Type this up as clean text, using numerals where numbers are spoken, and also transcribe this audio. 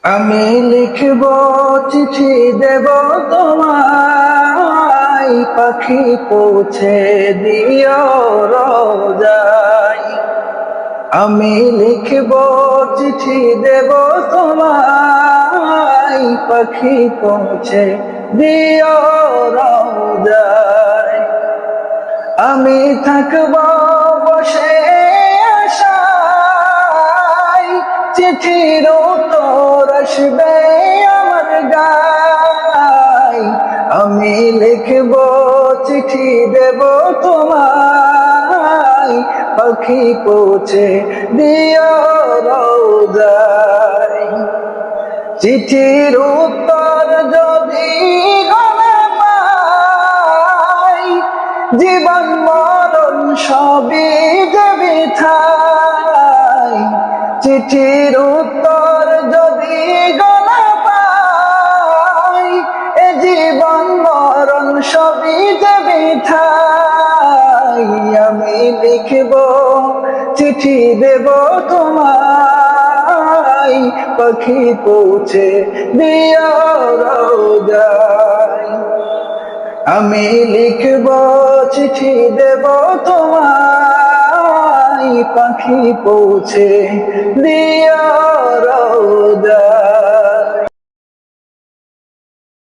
আমি লিখব চিঠি দেব তোমায়, পাখি পৌঁছে দিও রোজায়। আমি লিখব চিঠি দেব তোমায়, পাখি পৌঁছে দিও রোজায়। আমি থাকব বসে আশায়, চিঠির উত্তর আসবে আমার গায়। আমি লিখব চিঠি দেব তোমায়, পাখি পৌঁছে দিও রোজায়। চিঠির উত্তর যদি গলে পাই, জীবন মরণ সবই যে বৃথায়। চিঠির উত্তর যদি গলে পাই, এ জীবন মরণ সবই যে বৃথায়। আমি লিখব চিঠি দেব তোমায়, পাখি পৌঁছে দিও রোজায়। আমি লিখব চিঠি দেব তোমায়, পাখি পৌঁছে দিও রোজায়।